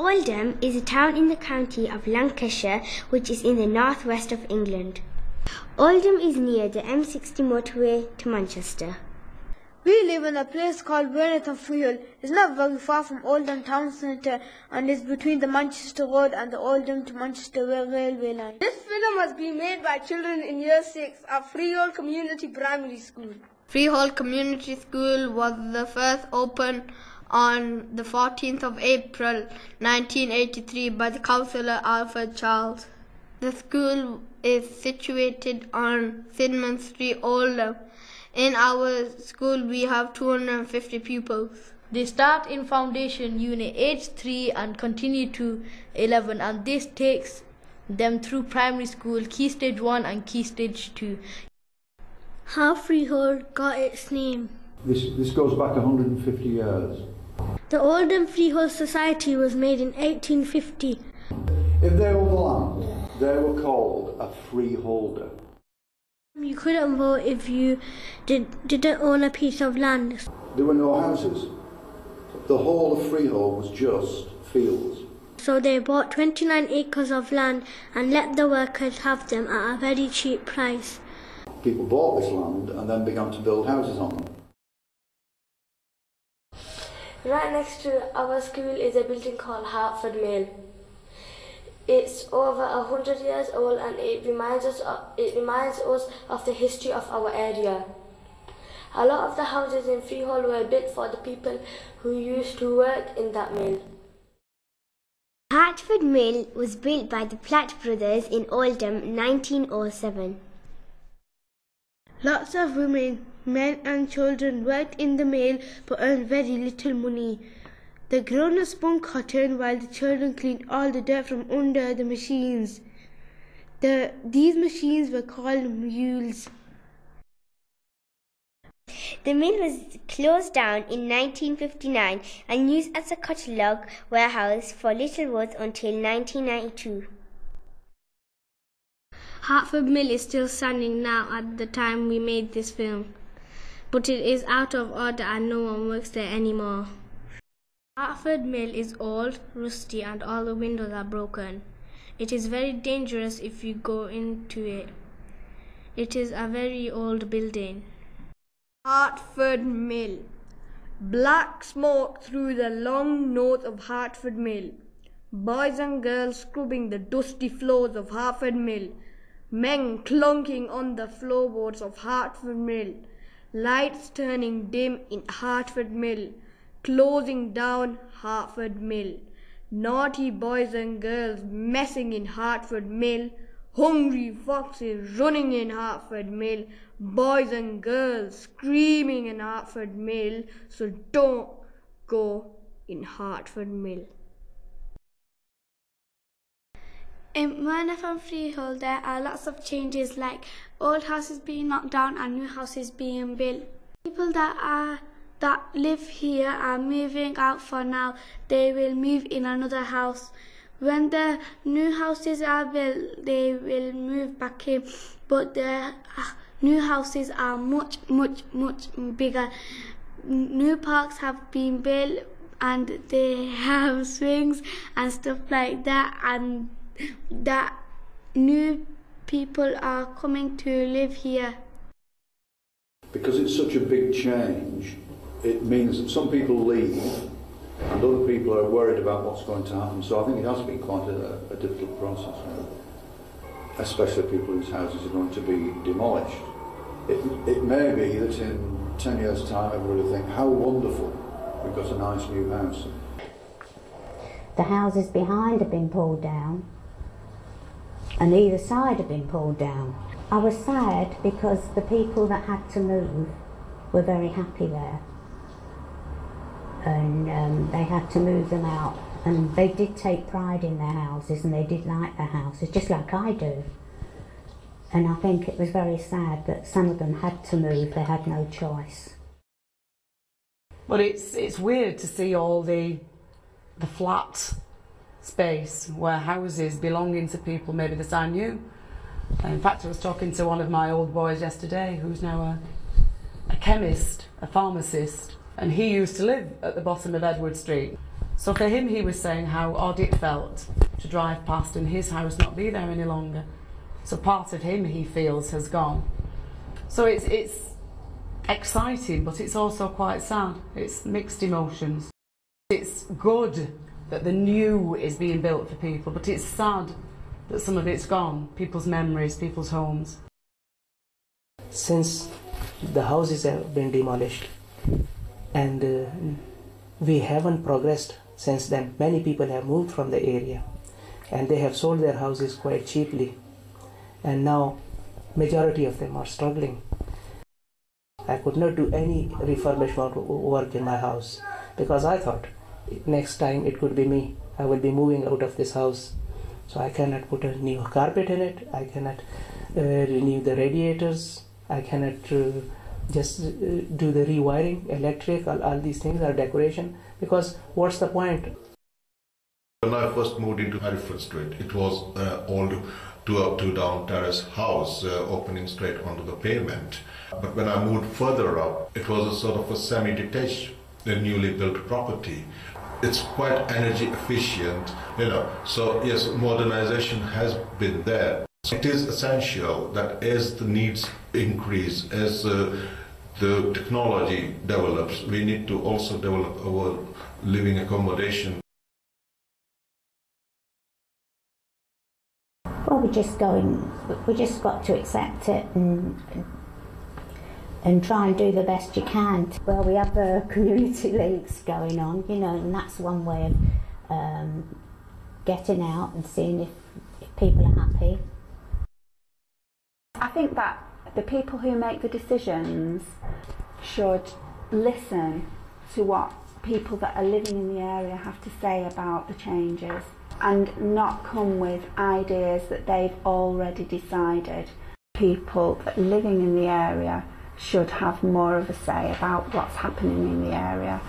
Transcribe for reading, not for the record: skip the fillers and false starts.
Oldham is a town in the county of Lancashire, which is in the northwest of England. Oldham is near the M60 motorway to Manchester. We live in a place called Werneth and Freehold. It's not very far from Oldham town centre and is between the Manchester Road and the Oldham to Manchester railway line. This film has been made by children in Year 6 at Freehold Community Primary School. Freehold Community School was the first opened on the 14th of April 1983 by the councillor Alfred Charles. The school is situated on Sidman Street, Oldham. In our school we have 250 pupils. They start in foundation unit age 3 and continue to 11, and this takes them through primary school, key stage 1 and key stage 2. How Freehold got its name? This goes back 150 years. The Oldham Freehold Society was made in 1850. If they owned the land, they were called a freeholder. You couldn't vote if you didn't own a piece of land. There were no houses. The whole of Freehold was just fields. So they bought 29 acres of land and let the workers have them at a very cheap price. People bought this land and then began to build houses on them. Right next to our school is a building called Hertford Mill. It's over 100 years old and it reminds us of the history of our area. A lot of the houses in Freehold were built for the people who used to work in that mill. Hertford Mill was built by the Platt brothers in Oldham 1907. Lots of women, men and children worked in the mill but earned very little money. The grown-ups spun cotton while the children cleaned all the dirt from under the machines. These machines were called mules. The mill was closed down in 1959 and used as a catalogue warehouse for Littleworth until 1992. Hertford Mill is still standing now at the time we made this film, but it is out of order and no one works there anymore. Hertford Mill is old, rusty and all the windows are broken. It is very dangerous if you go into it. It is a very old building. Hertford Mill. Black smoke through the long nose of Hertford Mill. Boys and girls scrubbing the dusty floors of Hertford Mill. Men clunking on the floorboards of Hertford Mill. Lights turning dim in Hertford Mill. Closing down Hertford Mill. Naughty boys and girls messing in Hertford Mill. Hungry foxes running in Hertford Mill. Boys and girls screaming in Hertford Mill. So don't go in Hertford Mill. In Werneth and Freehold there are lots of changes, like old houses being knocked down and new houses being built. People that live here are moving out for now. They will move in another house. When the new houses are built, they will move back in, but the new houses are much bigger. New parks have been built and they have swings and stuff like that, and that new people are coming to live here. Because it's such a big change, it means that some people leave and other people are worried about what's going to happen. So I think it has been quite a difficult process, especially people whose houses are going to be demolished. It may be that in 10 years' time everybody will think, how wonderful, we've got a nice new house. The houses behind have been pulled down and either side have been pulled down. I was sad because the people that had to move were very happy there, and they had to move them out, and they did take pride in their houses and they did like their houses, just like I do. And I think it was very sad that some of them had to move, they had no choice. But it's weird to see all the flat space where houses belonging to people maybe that I knew. In fact, I was talking to one of my old boys yesterday who's now a chemist, a pharmacist, and he used to live at the bottom of Edward Street. So for him, he was saying how odd it felt to drive past and his house not be there any longer. So part of him, he feels, has gone. So it's exciting, but it's also quite sad. It's mixed emotions. It's good that the new is being built for people, but it's sad that some of it's gone, people's memories, people's homes. Since the houses have been demolished and we haven't progressed since then, many people have moved from the area and they have sold their houses quite cheaply, and now majority of them are struggling. I could not do any refurbishment work in my house because I thought next time it could be me. I will be moving out of this house, so I cannot put a new carpet in it, I cannot renew the radiators, I cannot just do the rewiring, electric, all these things are decoration, because what's the point? When I first moved into Hereford Street, it was old two-down terrace house opening straight onto the pavement. But when I moved further up, it was a sort of a semi-detached, newly built property. It's quite energy efficient, so yes, modernization has been there. It is essential that as the needs increase, as the technology develops, we need to also develop our living accommodation. Well, we just got to accept it and try and do the best you can. Well, we have community leagues going on, and that's one way of getting out and seeing if people are happy. I think that the people who make the decisions should listen to what people that are living in the area have to say about the changes and not come with ideas that they've already decided. People that are living in the area should have more of a say about what's happening in the area.